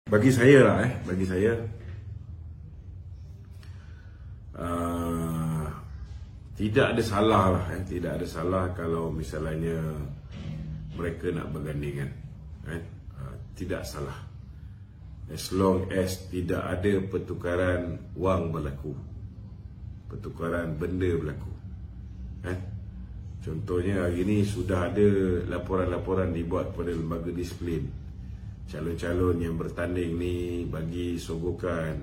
Bagi saya lah, bagi saya tidak ada salah lah, tidak ada salah kalau misalnya mereka nak bergandingan, tidak salah, as long as tidak ada pertukaran wang berlaku, pertukaran benda berlaku. Contohnya hari ini sudah ada laporan-laporan dibuat kepada lembaga disiplin, calon-calon yang bertanding ni bagi sogokan,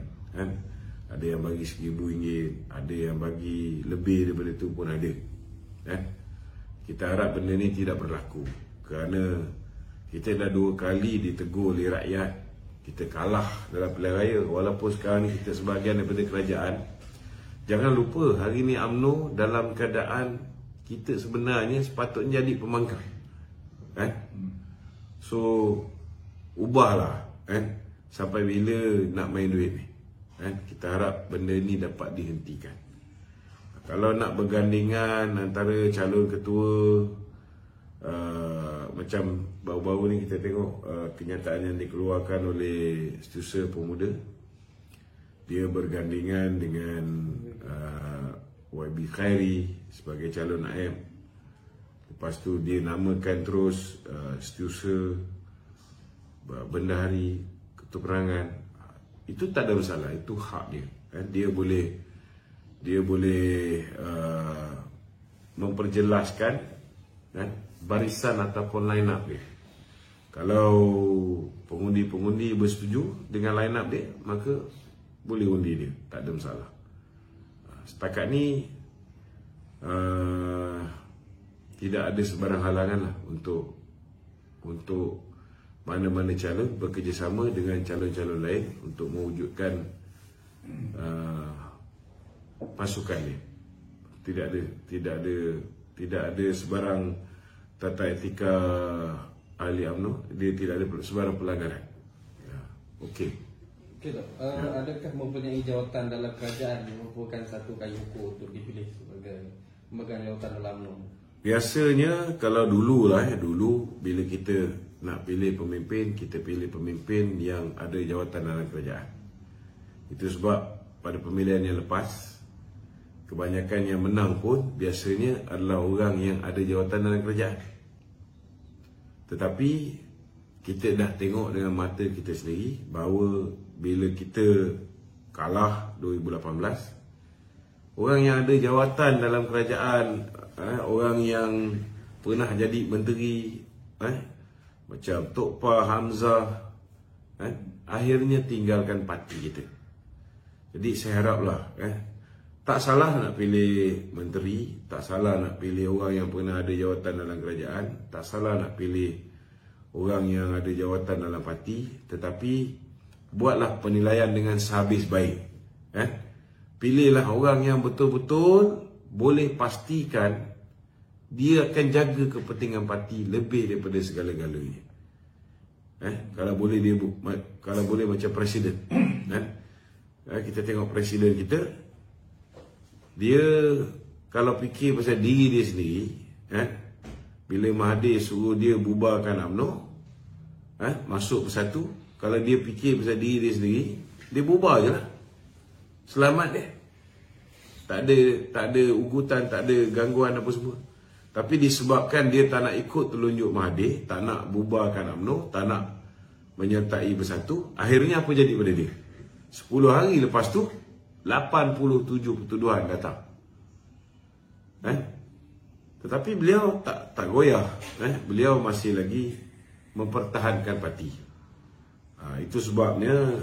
ada yang bagi RM1,000, ada yang bagi lebih daripada itu pun ada. Kita harap benda ni tidak berlaku, kerana kita dah 2 kali ditegur oleh rakyat. Kita kalah dalam pilihan raya, walaupun sekarang ni kita sebahagian daripada kerajaan. Jangan lupa hari ni UMNO dalam keadaan kita sebenarnya sepatutnya jadi pemangkang. So ubahlah, sampai bila nak main duit ni. Kita harap benda ni dapat dihentikan. Kalau nak bergandingan antara calon ketua, macam baru-baru ni kita tengok kenyataan yang dikeluarkan oleh Setiausaha Pemuda, dia bergandingan dengan YB Khairi sebagai calon naib. Lepas tu dia namakan terus Setiausaha, Bendahari, Ketua Perangan. Itu tak ada masalah, itu hak dia. Dia boleh memperjelaskan barisan ataupun line up dia. Kalau pengundi-pengundi bersetuju dengan line up dia, maka boleh undi dia, tak ada masalah. Setakat ni tidak ada sebarang halangan lah untuk mana-mana calon bekerjasama dengan calon-calon lain untuk mewujudkan pasukan dia. Tidak ada sebarang tata etika ahli UMNO, dia tidak ada sebarang pelanggaran. Okey. Okey, adakah mempunyai jawatan dalam kerajaan yang merupakan satu kayu ukur untuk dipilih sebagai pemegang jawatan dalam UMNO? Biasanya kalau dulu bila kita nak pilih pemimpin, kita pilih pemimpin yang ada jawatan dalam kerajaan. Itu sebab pada pemilihan yang lepas, kebanyakan yang menang pun biasanya adalah orang yang ada jawatan dalam kerajaan. Tetapi kita dah tengok dengan mata kita sendiri bahawa bila kita kalah 2018, orang yang ada jawatan dalam kerajaan, orang yang pernah jadi menteri, macam Tok Pa Hamzah, akhirnya tinggalkan parti kita. Jadi saya haraplah, tak salah nak pilih menteri, tak salah nak pilih orang yang pernah ada jawatan dalam kerajaan, tak salah nak pilih orang yang ada jawatan dalam parti, tetapi buatlah penilaian dengan sehabis baik. Pilihlah orang yang betul-betul boleh pastikan dia akan jaga kepentingan parti lebih daripada segala-galanya. Kalau boleh macam presiden. Kita tengok presiden kita, dia kalau fikir pasal diri dia sendiri, bila Mahathir suruh dia bubarkan UMNO, masuk Bersatu, kalau dia fikir pasal diri dia sendiri, dia bubar je lah. Selamat dia. Tak ada ugutan, tak ada gangguan apa semua. Tapi disebabkan dia tak nak ikut telunjuk Mahathir, tak nak bubarkan UMNO, tak nak menyertai Bersatu, akhirnya apa jadi pada dia? 10 hari lepas tu 87 pertuduhan datang. Tetapi beliau tak goyah. Beliau masih lagi mempertahankan parti. Itu sebabnya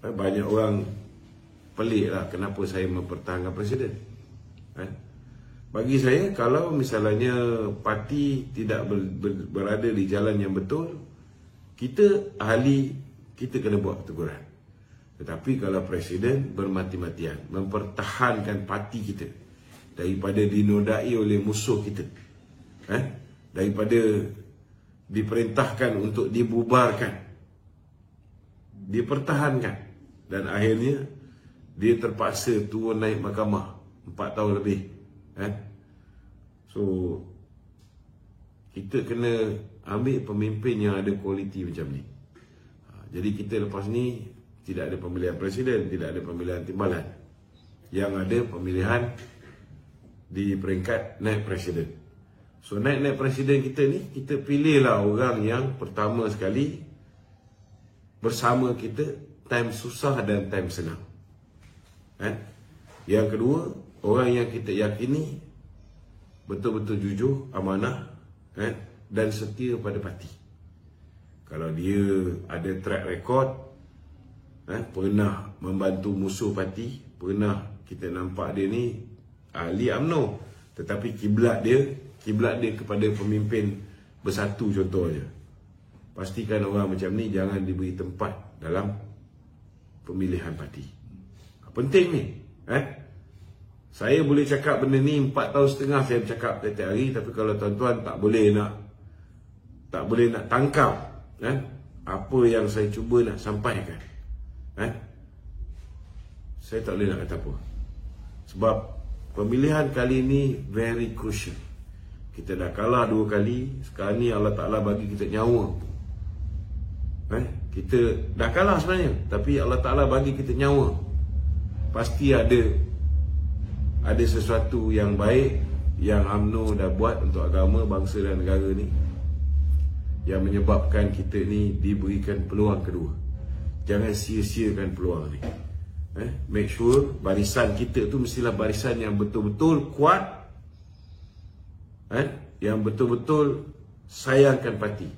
banyak orang pelik lah kenapa saya mempertahankan presiden. Bagi saya, kalau misalnya parti tidak berada di jalan yang betul, kita ahli, kita kena buat teguran. Tetapi kalau presiden bermati-matian mempertahankan parti kita daripada dinodai oleh musuh kita, daripada diperintahkan untuk dibubarkan, dipertahankan, dan akhirnya dia terpaksa turun naik mahkamah 4 tahun lebih. So kita kena ambil pemimpin yang ada kualiti macam ni. Jadi kita lepas ni tidak ada pemilihan presiden, tidak ada pemilihan timbalan. Yang ada pemilihan di peringkat naib presiden. So naib presiden kita ni, kita pilihlah orang yang pertama sekali bersama kita time susah dan time senang. Yang kedua, orang yang kita yakini betul-betul jujur, amanah, dan setia pada parti. Kalau dia ada track record, pernah membantu musuh parti, pernah kita nampak dia ni ahli UMNO, tetapi kiblat dia kepada pemimpin bersatu contohnya. Pastikan orang macam ni jangan diberi tempat dalam pemilihan parti. Penting ni. Saya boleh cakap benda ni 4 tahun setengah saya bercakap setiap hari, tapi kalau tuan-tuan tak boleh nak tangkap apa yang saya cuba nak sampaikan, saya tak boleh nak kata apa. Sebab pemilihan kali ni very crucial. Kita dah kalah 2 kali, sekarang ni Allah Ta'ala bagi kita nyawa. Kita dah kalah sebenarnya, tapi Allah Ta'ala bagi kita nyawa. Pasti ada sesuatu yang baik yang UMNO dah buat untuk agama, bangsa dan negara ni, yang menyebabkan kita ni diberikan peluang kedua. Jangan sia-siakan peluang ni. Make sure barisan kita tu mestilah barisan yang betul-betul kuat, yang betul-betul sayangkan parti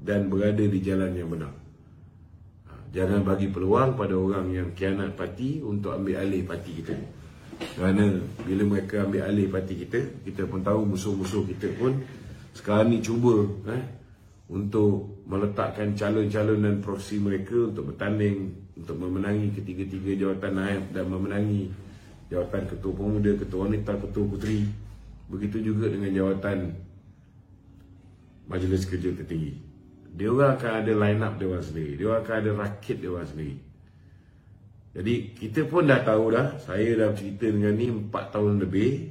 dan berada di jalan yang benar. Jangan bagi peluang pada orang yang khianat parti untuk ambil alih parti kita. Kerana bila mereka ambil alih parti kita, kita pun tahu musuh-musuh kita pun sekarang ni cuba untuk meletakkan calon-calon dan proksi mereka untuk bertanding, untuk memenangi ketiga-tiga jawatan naib dan memenangi jawatan ketua pemuda, ketua wanita, ketua puteri. Begitu juga dengan jawatan Majlis Kerja Tertinggi. Dia orang akan ada line up dia orang sendiri. Dia orang akan ada rakit dia orang sendiri. Jadi kita pun dah tahu dah. Saya dah cerita dengan ni 4 tahun lebih.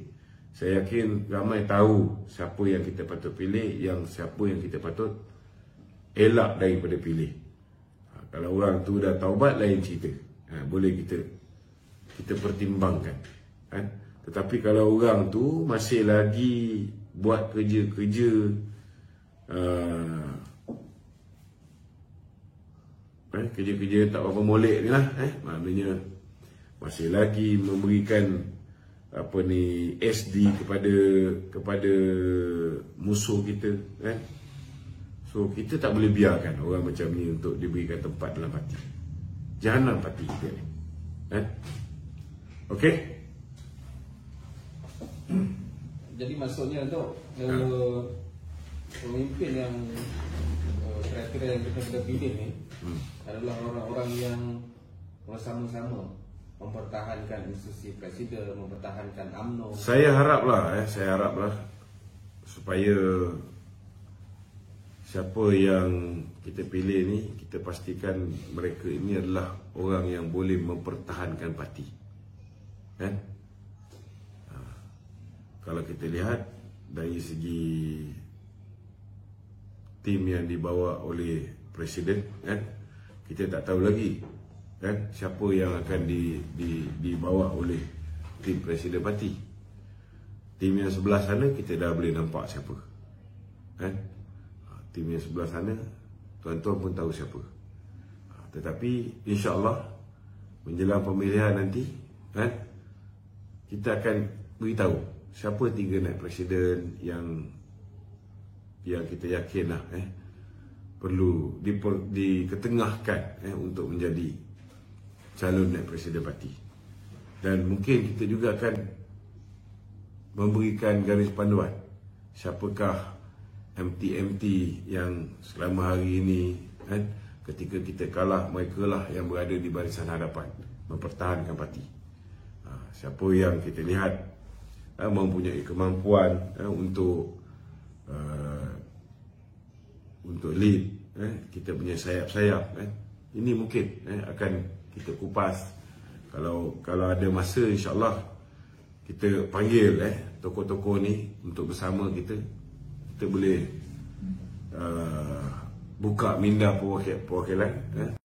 Saya yakin ramai tahu siapa yang kita patut pilih, yang siapa yang kita patut elak daripada pilih. Kalau orang tu dah taubat, lain cerita. Boleh kita pertimbangkan. Tetapi kalau orang tu masih lagi buat kerja-kerja kerja-kerja tak berapa molek ni lah, maknanya masih lagi memberikan SD kepada musuh kita, so kita tak boleh biarkan orang macam ni untuk diberikan tempat dalam parti. Jahanam parti kita ni. Okey. Jadi maksudnya Dok, pemimpin yang kriteria yang kita pilih ni adalah orang-orang yang bersama-sama mempertahankan institusi presiden, mempertahankan UMNO. Saya haraplah supaya siapa yang kita pilih ni, kita pastikan mereka ini adalah orang yang boleh mempertahankan parti. Kalau kita lihat dari segi tim yang dibawa oleh presiden, kita tak tahu lagi siapa yang akan dibawa oleh tim presiden parti. Tim yang sebelah sana kita dah boleh nampak siapa. Tim yang sebelah sana tuan-tuan pun tahu siapa. Tetapi insya-Allah menjelang pemilihan nanti, kita akan beritahu siapa 3 naib presiden yang kita yakinlah perlu diketengahkan untuk menjadi calon naib presiden parti. Dan mungkin kita juga akan memberikan garis panduan siapakah MT-MT yang selama hari ini ketika kita kalah, mereka lah yang berada di barisan hadapan mempertahankan parti. Siapa yang kita lihat mempunyai kemampuan untuk lead kita punya sayap-sayap. Ini mungkin akan kita kupas. Kalau ada masa, insya-Allah kita panggil tokoh-tokoh ni untuk bersama kita boleh buka minda perwakilan